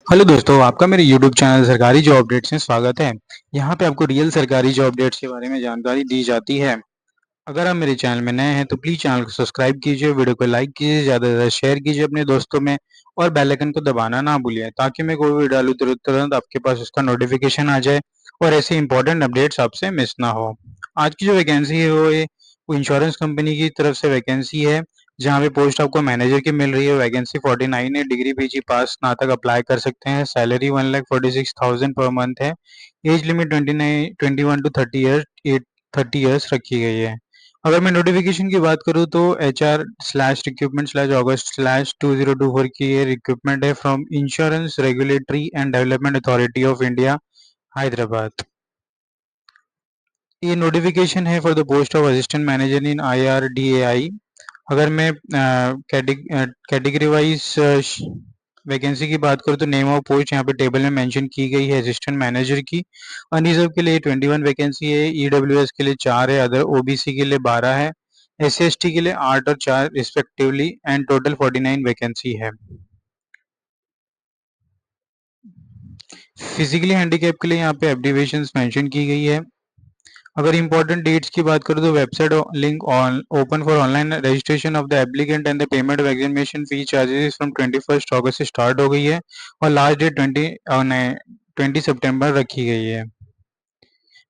Hello दोस्तों, आपका मेरे यूट्यूब चैनल सरकारी जॉब अपडेट्स में स्वागत है। यहाँ पे आपको रियल सरकारी जॉब अपडेट्स के बारे में जानकारी दी जाती है। अगर आप मेरे चैनल में नए हैं तो प्लीज़ चैनल को सब्सक्राइब कीजिए, वीडियो को लाइक कीजिए, ज़्यादा से ज़्यादा शेयर कीजिए अपने दोस्तों में और बेल आइकन को दबाना ना भूलिए ताकि मैं कोई वीडियो डालूँ तुरंत तुरंत आपके पास उसका नोटिफिकेशन आ जाए और ऐसे इंपॉर्टेंट अपडेट्स आपसे मिस ना हो। आज की जो वैकेंसी है वो इंश्योरेंस कंपनी की तरफ से वैकेंसी है, जहाँ पे पोस्ट आपको मैनेजर की मिल रही है। वैकेंसी 49 है, डिग्री पीजी पास स्नातक अप्लाई कर सकते हैं। सैलरी 1,46,000 पर मंथ है। एज लिमिट 29 21 टू 30 ईयर्स रखी गई है। अगर मैं नोटिफिकेशन की बात करूँ तो HR slash recruitment slash August slash 2024 की ये रिक्रूटमेंट है from insurance regulatory and development authority of India, Hyderabad. ये नोटिफिकेशन है for the post of assistant manager in IRDAI। अगर मैं कैटेगरी वाइज वैकेंसी की बात करूँ तो नेम ऑफ पोस्ट यहाँ पे टेबल में मेंशन की गई है असिस्टेंट मैनेजर की। अनरिजर्व के लिए 21 वैकेंसी है, EWS के लिए 4 है, अदर OBC के लिए 12 है, SC/ST के लिए 8 और 4 रिस्पेक्टिवली एंड टोटल 49 वैकेंसी है। फिजिकली हैंडीकैप के लिए यहाँ पे एब्रीविएशंस मेंशन की गई है। अगर इंपॉर्टेंट डेट्स की बात करूँ तो website link on open for online registration of the applicant and the payment of examination fee charges from 21 अगस्त से स्टार्ट हो गई है और लास्ट डेट 20 सितंबर रखी गई है।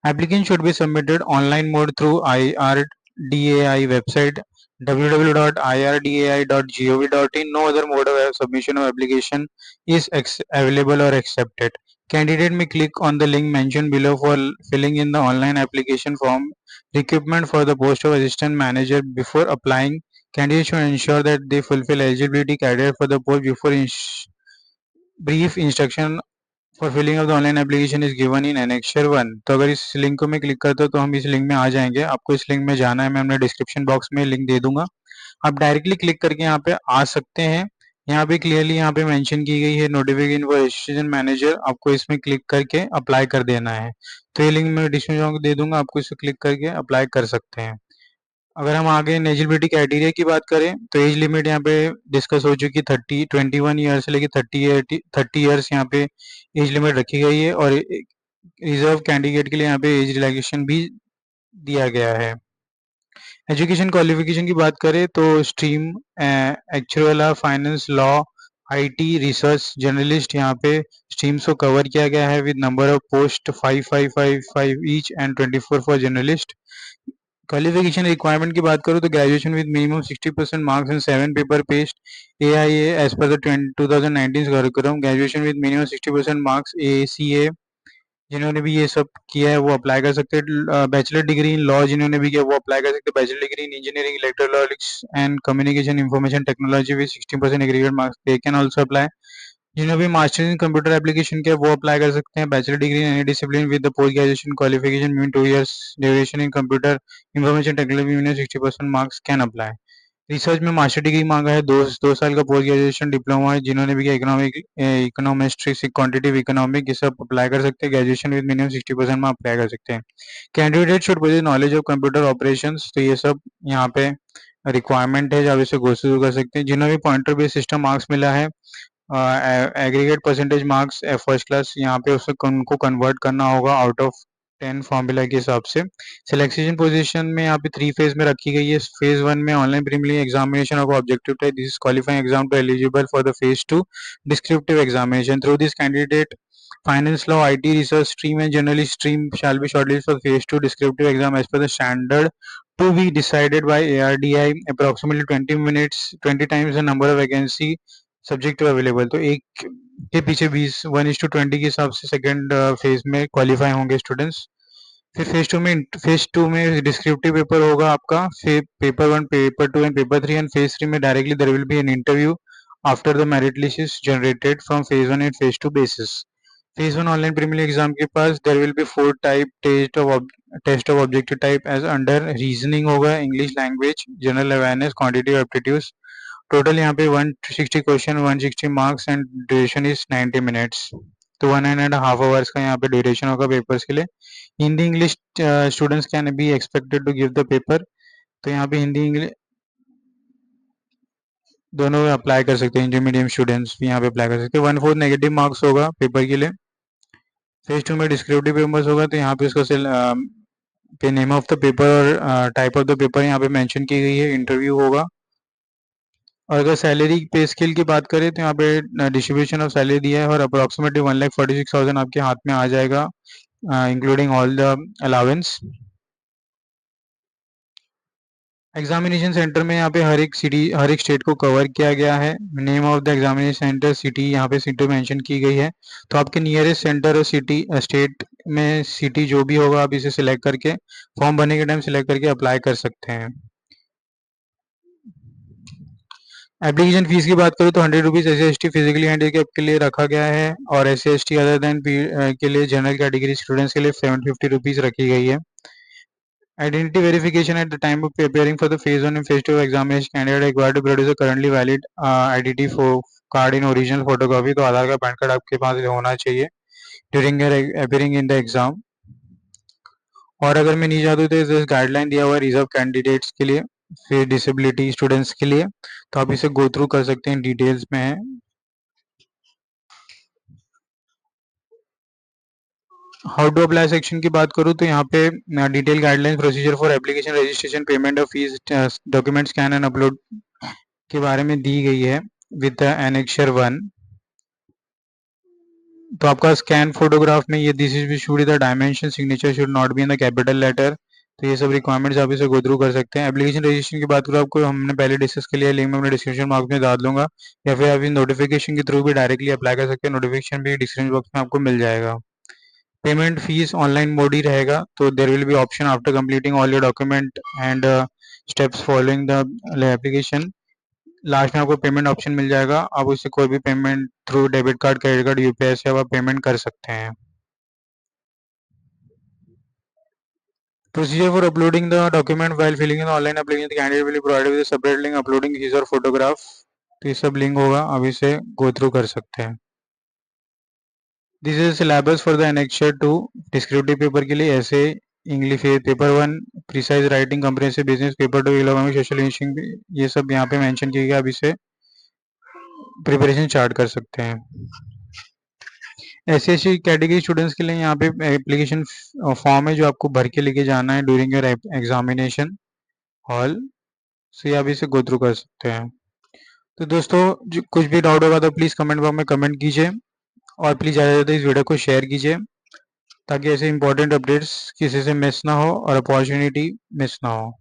Applicant should be submitted online mode through IRDAI website www.irdai.gov.in. No other mode of submission of application is available or accepted. Candidate may click on the link mentioned below for filling in the online application form. Recruitment for the post of assistant manager. Before applying, candidates should ensure that they fulfill eligibility criteria for the post before brief instruction for filling of the online application is given in annexure 1। तो अगर इस link को मैं click करता हूँ तो हम इस लिंक में आ जाएंगे। आपको इस लिंक में जाना है, मैं अपने डिस्क्रिप्शन बॉक्स में लिंक दे दूंगा। आप डायरेक्टली क्लिक करके यहाँ पे आ सकते हैं। यहाँ पे क्लियरली यहाँ पे मेंशन की गई है नोटिफिकेशन फॉर रजिस्ट्रेशन मैनेजर, आपको इसमें क्लिक करके अप्लाई कर देना है। तो ये लिंक मैं डिस्क्रिप्शन बॉक्स दे दूंगा, आपको इसे क्लिक करके अप्लाई कर सकते हैं। अगर हम आगे एलिजिबिलिटी क्राइटेरिया की बात करें तो एज लिमिट यहाँ पे डिस्कस हो चुकी 21 ईयर से लेकर 30 ईयर्स यहाँ पे एज लिमिट रखी गई है और रिजर्व कैंडिडेट के लिए यहाँ पे एज रिलैक्सेशन भी दिया गया है। एजुकेशन क्वालिफिकेशन की बात करें तो stream actual finance law IT research journalist यहाँ पे स्ट्रीम्स को कवर किया गया है with number of post 5555 each and 24 for journalist. Qualification requirement की बात करूँ तो graduation with minimum 60% marks in 7 paper पेस्ट AIA as per the 2019 curriculum. Graduation with minimum 60% marks ACA जिन्होंने भी ये सब किया है वो अप्लाई कर सकते हैं। बैचलर डिग्री इन लॉ जिन्होंने भी किया वो अप्लाई कर सकते हैं। Bachelor degree in engineering electronics and communication information technology with 60% aggregate marks they can also apply. जिन्होंने भी मास्टर्स इन कंप्यूटर एप्लीकेशन किया वो अप्लाई कर सकते हैं। Bachelor degree in any discipline with the post graduation qualification mean 2 years duration in computer information technology mean 60% marks can apply. Research में master degree मांगा है, 2 साल का पोस्ट ग्रेजुएशन डिप्लोमा है। जिन्होंने भी किया इकोनॉमिक इकोनॉमेट्रिक्स क्वांटिटेटिव इकोनॉमिक ये सब अप्लाई कर सकते हैं। ग्रेजुएशन विद मिनिमम 60% में अप्लाई कर सकते हैं। Candidate should possess knowledge of computer operations, तो ये सब यहाँ पे रिक्वायरमेंट है जो आप इसे गो थ्रू कर सकते हैं। जिन्होंने भी पॉइंटर बेस्ड सिस्टम मार्क्स मिला है, aggregate percentage marks first class यहाँ पे उसको उनको कन्वर्ट करना होगा आउट ऑफ 10 फॉर्मूला के हिसाब से। सिलेक्शन पोजीशन में यहाँ पे 3 फेज में रखी गई है। फेज 1 में online preliminary examination of objective type, this is qualifying exam to eligible for the phase 2 descriptive examination. Through this candidate finance law IT research stream and journalist stream shall be shortlisted for phase 2 descriptive exam as per the standard to be decided by ARDI approximately 20 minutes 20 times the number of vacancy subject available. तो एक के पीछे 20 1:20 के हिसाब से second phase में qualify होंगे students. फिर फेज 2 में डिस्क्रिप्टिव पेपर होगा आपका, फिर paper 1 paper 2 and paper 3 and phase 3 में directly there will be an interview after the merit list is generated from phase 1 and phase 2 basis. Phase 1 online preliminary exam के पास there will B 4 type test of objective type as under reasoning होगा, English language, general awareness, quantity aptitude. Total यहाँ पे 160 question 160 marks and duration is 90 minutes. तो 1.5 hours का यहाँ पे duration होगा पेपर्स के लिए। Hindi English students can be expected to give the paper. तो यहाँ पे हिंदी इंग्लिश दोनों में अप्लाई कर सकते हैं, इंटरमीडिएट स्टूडेंट्स भी यहाँ पे अप्लाई कर सकते हैं। 1/4 नेगेटिव मार्क्स होगा पेपर के लिए। फेज 2 में डिस्क्रिप्टिव पेपर्स होगा, तो यहाँ पे उसका पे नेम ऑफ द पेपर और टाइप ऑफ द पेपर यहाँ पे मेंशन की गई है, इंटरव्यू होगा। और अगर सैलरी पे स्केल की बात करें तो यहाँ पे डिस्ट्रीब्यूशन ऑफ सैलरी दिया है और अप्रोक्सीमेटली 1,46,000 आपके हाथ में आ जाएगा, including all the allowance. Examination centre में यहाँ पे हर एक सिटी, हर एक स्टेट को कवर किया गया है। Name of the examination centre, city, यहाँ पे सिटी मेंशन की गई है। तो आपके नियरेस्ट सेंटर और सिटी, स्टेट में सिटी जो भी होगा, आप इसे सिलेक्ट करके फॉर्म भरने के टाइम सिलेक्ट करके अप्लाई कर सकते हैं। एप्लीकेशन फीस की बात करें तो 100 रुपीज़ SC/ST फिजिकली हैंडिकैप के लिए रखा गया है, और SC/ST अदर देन के लिए जनरल कैटेगरी स्टूडेंट्स के लिए 750 रुपीज़ रखी गई है। Identity verification at the time of preparing for the phase 1 and phase 2 of examination, candidate required to produce a currently valid identity card in original photocopy। तो आधार card, pan card आपके पास होना चाहिए during appearing in the exam। और अगर मैं नहीं चाहता तो इस गाइडलाइन दिया हुआ है रिजर्व कैंडिडेट्स के लिए, फिर डिसेबिलिटी स्टूडेंट्स के लिए, तो आप इसे गो थ्रू कर सकते हैं, डिटेल्स में है। हाउ टू अप्लाई सेक्शन की बात करूँ तो यहाँ पे detail guideline, procedure for application, registration, payment of fees, document scan and upload के बारे में दी गई है विद एनेक्चर 1। तो आपका स्कैन फोटोग्राफ में ये this is should the dimension, signature should not be in the capital letter. तो ये सब रिक्वायरमेंट्स आप इसे गो थ्रू कर सकते हैं। एप्लीकेशन रजिस्ट्रेशन की बात करूँ, आपको हमने पहले डिस्कस के लिए, लिंक में अपने डिस्क्रिप्शन बॉक्स में डाल दूंगा, या फिर आप नोटिफिकेशन के थ्रू भी डायरेक्टली अप्लाई कर सकते हैं, नोटिफिकेशन भी डिस्क्रिप्शन बॉक्स में आपको मिल जाएगा। पेमेंट फीस ऑनलाइन मोड ही रहेगा, तो there will be option after completing all your document and steps following the application, last में आपको पेमेंट ऑप्शन मिल जाएगा। आप उससे कोई भी payment through debit card, credit card, UPI से आप पेमेंट कर सकते हैं। Procedure for uploading the document while filling in the online application, the candidate will be provided with a separate link uploading his or photograph। तो ये सब link होगा, आप इसे गो थ्रू कर सकते हैं। This is syllabus for the annexure 2 descriptive paper के लिए, ऐसे English paper 1 precise writing, comprehensive business, paper 2 economic social engineering, ये सब यहाँ पे मेंशन किया गया, आप इसे प्रिपरेशन स्टार्ट कर सकते हैं। SC/ST कैटेगरी स्टूडेंट्स के लिए यहाँ पे एप्लीकेशन फॉर्म है जो आपको भर के लेके जाना है ड्यूरिंग योर एग्जामिनेशन हॉल, से आप इसे गो थ्रू कर सकते हैं। तो दोस्तों, कुछ भी डाउट होगा तो प्लीज़ कमेंट बॉक्स में कमेंट कीजिए, और प्लीज़ ज़्यादा से ज़्यादा इस वीडियो को शेयर कीजिए, ताकि ऐसे इंपॉर्टेंट अपडेट्स किसी से मिस ना हो और अपॉर्चुनिटी मिस ना हो।